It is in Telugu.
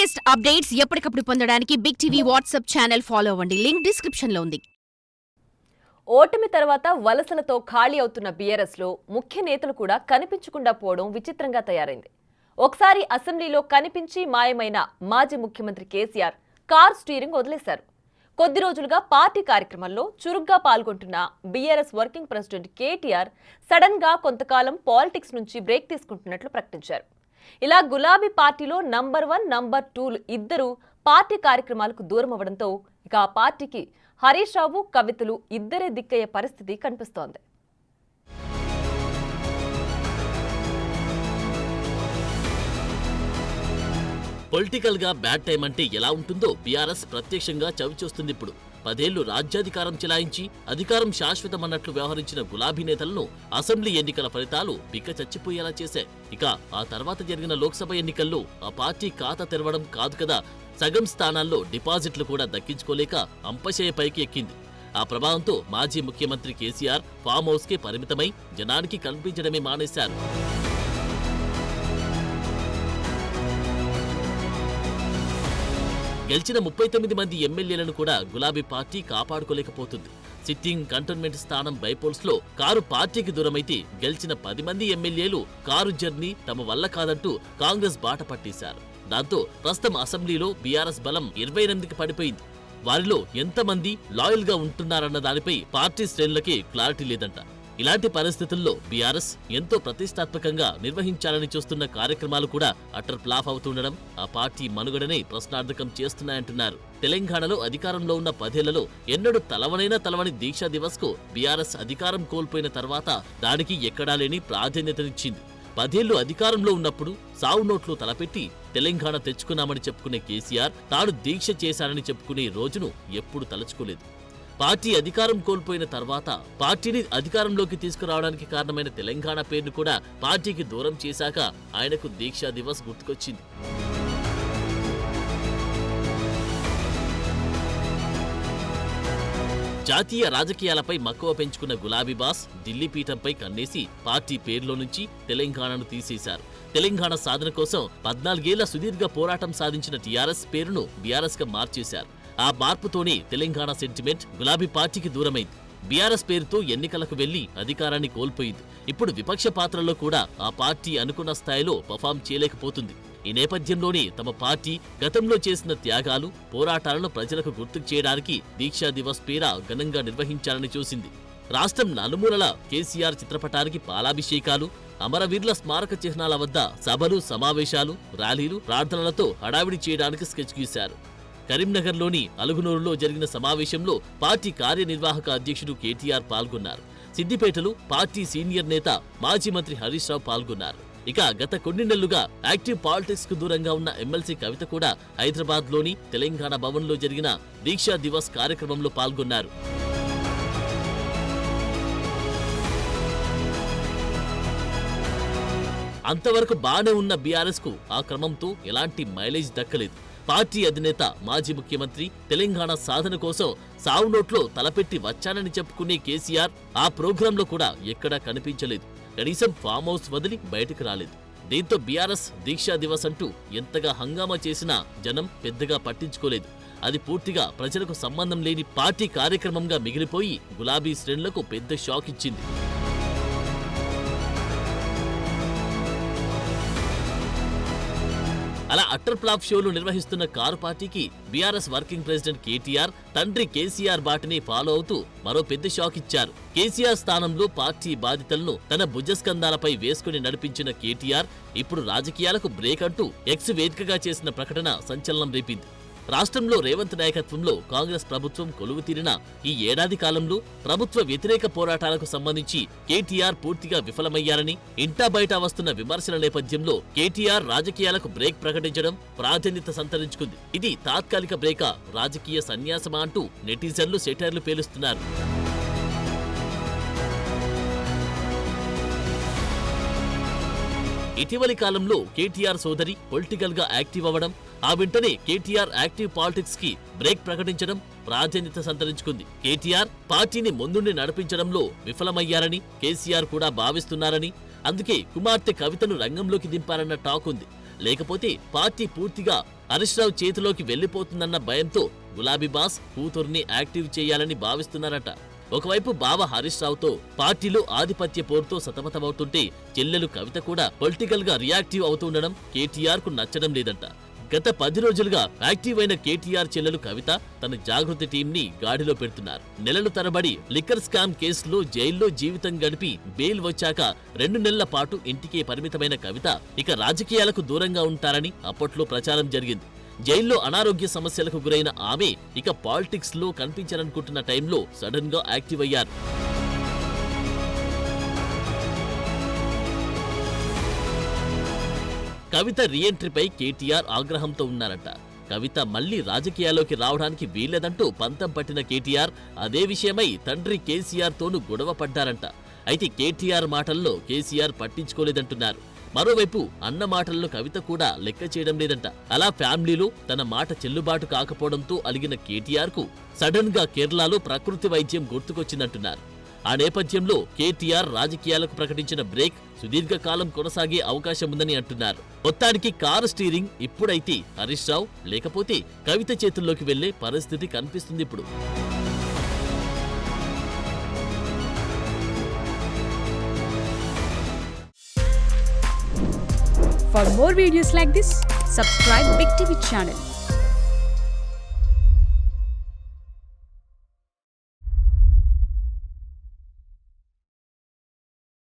లేటెస్ట్ అప్డేట్స్ ఎప్పటికప్పుడు పొందడానికి big TV WhatsApp channel follow అవ్వండి. లింక్ డిస్క్రిప్షన్ లో ఉంది. ఓటమి తర్వాత వలసలతో ఖాళీ అవుతున్న బీఆర్ఎస్ లో ముఖ్య నేతలు కూడా కనిపించకుండా పోవడం విచిత్రంగా తయారైంది. ఒకసారి అసెంబ్లీలో కనిపించి మాయమైన మాజీ ముఖ్యమంత్రి కేసీఆర్ కార్ స్టీరింగ్ వదిలేశారు. కొద్ది రోజులుగా పార్టీ కార్యక్రమాల్లో చురుగ్గా పాల్గొంటున్న BRS working president KTR sudden గా కొంతకాలం పాలిటిక్స్ నుంచి బ్రేక్ తీసుకుంటున్నట్లు ప్రకటించారు. ఇలా గులాబీ పార్టీలో నంబర్ 1, నంబర్ 2 ఇద్దరు పార్టీ కార్యక్రమాలకు దూరం అవ్వడంతో ఇక ఆ పార్టీకి హరీష్ రావు, కవితలు ఇద్దరే దిక్కయ్యే పరిస్థితి కనిపిస్తోంది. పొలిటికల్ గా బ్యాడ్ టైం అంటే ఎలా ఉంటుందో బీఆర్ఎస్ ప్రత్యక్షంగా చవిచూస్తుంది. ఇప్పుడు 10 ఏళ్లు రాజ్యాధికారం చెలాయించి అధికారం శాశ్వతమన్నట్లు వ్యవహరించిన గులాబీ నేతలను అసెంబ్లీ ఎన్నికల ఫలితాలు పిక్క చచ్చిపోయేలా చేశాయి. ఇక ఆ తర్వాత జరిగిన లోక్సభ ఎన్నికల్లో ఆ పార్టీ ఖాతా తెరవడం కాదు కదా, సగం స్థానాల్లో డిపాజిట్లు కూడా దక్కించుకోలేక అంపశయ పైకి ఎక్కింది. ఆ ప్రభావంతో మాజీ ముఖ్యమంత్రి కేసీఆర్ ఫామ్ హౌస్ కే పరిమితమై జనానికి కనిపించడమే మానేశారు. గెలిచిన 39 మంది ఎమ్మెల్యేలను కూడా గులాబీ పార్టీ కాపాడుకోలేకపోతుంది. సిట్టింగ్ కంటోన్మెంట్ స్థానం బైపోల్స్ లో కారు పార్టీకి దూరమైతే గెలిచిన 10 మంది ఎమ్మెల్యేలు కారు జర్నీ తమ వల్ల కాదంటూ కాంగ్రెస్ బాట పట్టేశారు. దాంతో ప్రస్తుతం అసెంబ్లీలో బీఆర్ఎస్ బలం 28కి పడిపోయింది. వారిలో ఎంతమంది లాయల్ గా ఉంటున్నారన్న దానిపై పార్టీ శ్రేణులకే క్లారిటీ లేదంట. ఇలాంటి పరిస్థితుల్లో బీఆర్ఎస్ ఎంతో ప్రతిష్టాత్మకంగా నిర్వహించాలని చూస్తున్న కార్యక్రమాలు కూడా అటర్ ఫ్లాప్ అవుతుండడం ఆ పార్టీ మనుగడనే ప్రశ్నార్థకం చేస్తున్నాయంటున్నారు. తెలంగాణలో అధికారంలో ఉన్న 10 ఏళ్లలో ఎన్నడూ తలవని దీక్షా దివస్ కు బీఆర్ఎస్ అధికారం కోల్పోయిన తర్వాత దానికి ఎక్కడా లేని ప్రాధాన్యతనిచ్చింది. 10 ఏళ్లు అధికారంలో ఉన్నప్పుడు సావు నోట్లు తలపెట్టి తెలంగాణ తెచ్చుకున్నామని చెప్పుకునే కేసీఆర్ తాను దీక్ష చేశానని చెప్పుకునే రోజును ఎప్పుడు తలుచుకోలేదు. పార్టీ అధికారం కోల్పోయిన తర్వాత పార్టీని అధికారంలోకి తీసుకురావడానికి కారణమైన తెలంగాణ పేరును కూడా పార్టీకి దూరం చేశాక ఆయనకు దీక్షా దివస్ గుర్తుకొచ్చింది. జాతీయ రాజకీయాలపై మక్కువ పెంచుకున్న గులాబీ బాస్ ఢిల్లీ పీఠంపై కన్నేసి పార్టీ పేరులో నుంచి తెలంగాణను తీసేశారు. తెలంగాణ సాధన కోసం 14 ఏళ్ల సుదీర్ఘ పోరాటం సాధించిన టీఆర్ఎస్ పేరును బీఆర్ఎస్ గా మార్చేశారు. ఆ మార్పుతోనే తెలంగాణ సెంటిమెంట్ గులాబీ పార్టీకి దూరమైంది. బీఆర్ఎస్ పేరుతో ఎన్నికలకు వెళ్లి అధికారాన్ని కోల్పోయింది. ఇప్పుడు విపక్ష పాత్రలో కూడా ఆ పార్టీ అనుకున్న స్థాయిలో పర్ఫామ్ చేయలేకపోతుంది. ఈ నేపథ్యంలోనే తమ పార్టీ గతంలో చేసిన త్యాగాలు, పోరాటాలను ప్రజలకు గుర్తుకు చేయడానికి దీక్షా దివస్ పేర ఘనంగా నిర్వహించాలని చూసింది. రాష్ట్రం నలుమూలల కేసీఆర్ చిత్రపటానికి పాలాభిషేకాలు, అమరవీరుల స్మారక చిహ్నాల వద్ద సభలు, సమావేశాలు, ర్యాలీలు, ప్రార్థనలతో హడావిడి చేయడానికి స్కెచ్ గీశారు. కరీంనగర్లోని అలుగునూరులో జరిగిన సమావేశంలో పార్టీ కార్యనిర్వాహక అధ్యక్షుడు కేటీఆర్ పాల్గొన్నారు. సిద్దిపేటలో పార్టీ సీనియర్ నేత మాజీ మంత్రి హరీష్ రావు పాల్గొన్నారు. ఇక గత కొన్ని నెలలుగా యాక్టివ్ పాలిటిక్స్ కు దూరంగా ఉన్న ఎమ్మెల్సీ కవిత కూడా హైదరాబాద్ లోని తెలంగాణ భవన్ లో జరిగిన దీక్షా దివస్ కార్యక్రమంలో పాల్గొన్నారు. అంతవరకు బానే ఉన్న బీఆర్ఎస్ కు ఆ క్రమంతో ఎలాంటి మైలేజ్ దక్కలేదు. పార్టీ అధినేత మాజీ ముఖ్యమంత్రి తెలంగాణ సాధన కోసం సావు నోట్లో తలపెట్టి వచ్చానని చెప్పుకునే కేసీఆర్ ఆ ప్రోగ్రాంలో కూడా ఎక్కడా కనిపించలేదు. కనీసం ఫామ్ హౌస్ వదిలి బయటకు రాలేదు. దీంతో బీఆర్ఎస్ దీక్షా దివస్ అంటూ ఎంతగా హంగామా చేసినా జనం పెద్దగా పట్టించుకోలేదు. అది పూర్తిగా ప్రజలకు సంబంధం లేని పార్టీ కార్యక్రమంగా మిగిలిపోయి గులాబీ శ్రేణులకు పెద్ద షాక్ ఇచ్చింది. అలా అట్టర్ ఫ్లాప్ షోలు నిర్వహిస్తున్న కారు పార్టీకి బీఆర్ఎస్ వర్కింగ్ ప్రెసిడెంట్ కేటీఆర్ తండ్రి కేసీఆర్ బాటని ఫాలో అవుతూ మరో పెద్ద షాక్ ఇచ్చారు. కేసీఆర్ స్థానంలో పార్టీ బాధ్యతలను తన భుజస్కంధాలపై వేసుకుని నడిపించిన కేటీఆర్ ఇప్పుడు రాజకీయాలకు బ్రేక్ అంటూ ఎక్స్ వేదికగా చేసిన ప్రకటన సంచలనం రేపింది. రాష్ట్రంలో రేవంత్ నాయకత్వంలో కాంగ్రెస్ ప్రభుత్వం కొలువుతీరిన ఈ ఏడాది కాలంలో ప్రభుత్వ వ్యతిరేక పోరాటాలకు సంబంధించి కేటీఆర్ పూర్తిగా విఫలమయ్యారని ఇంటా బయట వస్తున్న విమర్శల నేపథ్యంలో కేటీఆర్ రాజకీయాలకు బ్రేక్ ప్రకటించడం ప్రాధాన్యత సంతరించుకుంది. ఇది తాత్కాలిక బ్రేకా, రాజకీయ సన్యాసమా అంటూ నెటిజన్లు సెటైర్లు పేలుస్తున్నారు. ఇటీవలి కాలంలో కేటీఆర్ సోదరి పొలిటికల్ గా యాక్టివ్ అవ్వడం, ఆ వెంటనే కేటీఆర్ యాక్టివ్ పాలిటిక్స్ కి బ్రేక్ ప్రకటించడం ప్రాధాన్యత సంతరించుకుంది. కేటీఆర్ పార్టీని ముందుండి నడిపించడంలో విఫలమయ్యారని కేసీఆర్ కూడా భావిస్తున్నారని, అందుకే కుమార్తె కవితను రంగంలోకి దింపారన్న టాక్ ఉంది. లేకపోతే పార్టీ పూర్తిగా హరీష్ రావు చేతిలోకి వెళ్లిపోతుందన్న భయంతో గులాబీ బాస్ కూతుర్ని యాక్టివ్ చేయాలని భావిస్తున్నారట. ఒకవైపు బావ హరీష్ రావుతో పార్టీలో ఆధిపత్య పోరుతో సతమతమవుతుంటే చెల్లెలు కవిత కూడా పొలిటికల్ గా రియాక్టివ్ అవుతుండడం కేటీఆర్ కు నచ్చడం లేదంట. గత 10 రోజులుగా యాక్టివ్ అయిన కేటీఆర్ చెల్లెలు కవిత తన జాగృతి టీంని గాడిలో పెడుతున్నారు. నెలల తరబడి లిక్కర్ స్కామ్ కేసులో జైల్లో జీవితం గడిపి బెయిల్ వచ్చాక 2 నెలల పాటు ఇంటికే పరిమితమైన కవిత ఇక రాజకీయాలకు దూరంగా ఉంటారని అప్పట్లో ప్రచారం జరిగింది. జైల్లో అనారోగ్య సమస్యలకు గురైన ఆమె ఇక పాలిటిక్స్ లో కనిపించాలనుకుంటున్న టైంలో సడన్ గా యాక్టివ్ అయ్యారు. కవిత రీఎంట్రీపై కేటీఆర్ ఆగ్రహంతో ఉన్నారట. కవిత మళ్లీ రాజకీయాల్లోకి రావడానికి వీల్లేదంటూ పంతం పట్టిన కేటీఆర్ అదే విషయమై తండ్రి కేసీఆర్ తోనూ గొడవ పడ్డారంట. అయితే కేటీఆర్ మాటల్లో కేసీఆర్ పట్టించుకోలేదంటున్నారు. మరోవైపు అన్న మాటలను కవిత కూడా లెక్క చేయడం లేదంట. అలా ఫ్యామిలీలో తన మాట చెల్లుబాటు కాకపోవడంతో అలిగిన కేటీఆర్ కు సడన్ గా కేరళలో ప్రకృతి వైద్యం గుర్తుకొచ్చిందంటున్నారు. ఆ నేపథ్యంలో కేటీఆర్ రాజకీయాలకు ప్రకటించిన బ్రేక్ సుదీర్ఘకాలం కొనసాగే అవకాశం ఉందని అంటున్నారు. మొత్తానికి కారు స్టీరింగ్ ఇప్పుడైతే హరీష్ రావు లేకపోతే కవిత చేతుల్లోకి వెళ్లే పరిస్థితి కనిపిస్తుంది ఇప్పుడు. For more videos like this, subscribe Big TV channel.